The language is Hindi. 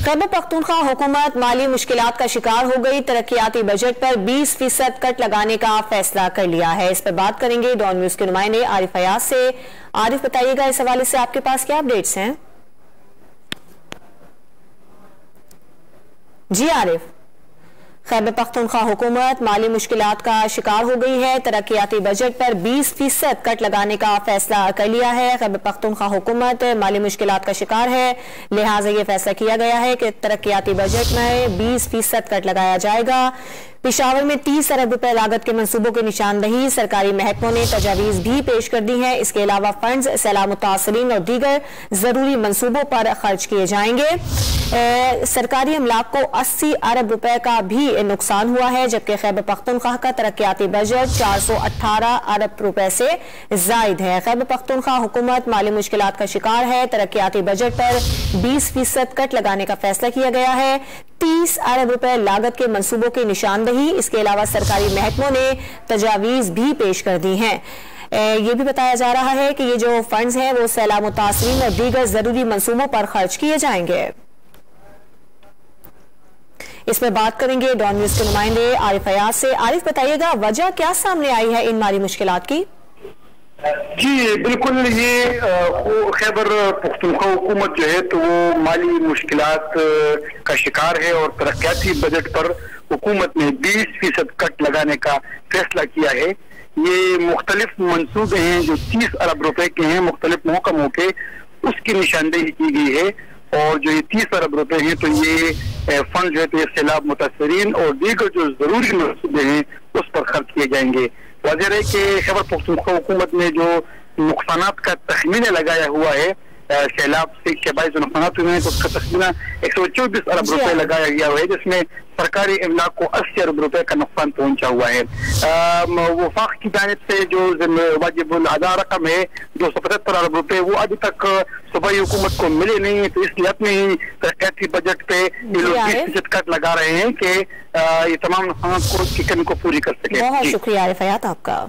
खैबर पख्तूनख्वा हुकूमत माली मुश्किलात का शिकार हो गई। तरक्याती बजट पर 20% कट लगाने का फैसला कर लिया है। इस पर बात करेंगे डॉन न्यूज के नुमाइंदे आरिफ फयाज से। आरिफ, बताइएगा इस हवाले से आपके पास क्या अपडेट्स हैं? जी आरिफ। खैबर पख्तूनख्वा हुकूमत माली मुश्किलात का शिकार हो गई है। तरक्याती बजट पर 20% कट लगाने का फैसला कर लिया है। खैबर पख्तूनख्वा हुकूमत माली मुश्किलात का शिकार है, लिहाजा ये फैसला किया गया है कि तरक्याती बजट में 20% कट लगाया जाएगा। पेशावर में 30 अरब रुपए लागत के मंसूबों की निशानदही सरकारी महकमों ने तजावीज भी पेश कर दी है। इसके अलावा फंड्स सैलाब मुतासरीन और दीगर जरूरी मंसूबों पर खर्च किए जाएंगे। सरकारी अमलाक को 80 अरब रुपए का भी नुकसान हुआ है, जबकि खैबर पख्तूनख्वा का तरक्याती बजट 418 अरब रुपए से जायद है। खैबर पख्तूनख्वा हुकूमत माली मुश्किलात का शिकार है। तरक्याती बजट पर 20% कट लगाने का फैसला किया गया है। 30 अरब रुपए लागत के मंसूबों की निशानदही, इसके अलावा सरकारी महकमों ने तजावीज भी पेश कर दी हैं। ये भी बताया जा रहा है कि ये जो फंड्स हैं वो सैलाब मुतासरीन और दीगर जरूरी मंसूबों पर खर्च किए जाएंगे। इसमें बात करेंगे डॉन न्यूज के नुमाइंदे आरिफ फयाज से। आरिफ, बताइएगा वजह क्या सामने आई है इन माली मुश्किलात की? जी बिल्कुल, ये खैबर पख्तूनख्वा हुकूमत जो है तो वो माली मुश्किलात का शिकार है और तरक्याती बजट पर हुकूमत ने 20% कट लगाने का फैसला किया है। ये मुख्तलिफ मंसूबे हैं जो 30 अरब रुपए के हैं, मुख्तलिफ महकमों के, उसकी निशानदेही की गई है। और जो ये 30 अरब रुपए हैं तो ये फंड जो है तो ये सैलाब मुतासरीन और दीगर जो जरूरी मंसूबे हैं उस पर खर्च किए जाएंगे। वाज़ेह है कि खैबर पख्तूनख्वा हुकूमत ने जो नुकसानात का तखमीना लगाया हुआ है, सैलाब से के बायस जो नुकसानात हुए हैं तो उसका तखमीना 124 अरब रुपए लगाया गया हुआ है, जिसमें सरकारी इमलाक को 80 अरब रुपए का नुकसान पहुंचा हुआ है। वफाक की जानिब से जो वाजिबुल अदा रकम है 275 अरब रुपए, वो अभी तक सूबाई हुकूमत को मिले नहीं है। तो इसलिए अपने ही तरक्याती बजट पे ये लोग 20% कट लगा रहे हैं कि ये तमाम नुकसान की कमी को पूरी कर सके। बहुत शुक्रिया आरिफ फयाज आपका।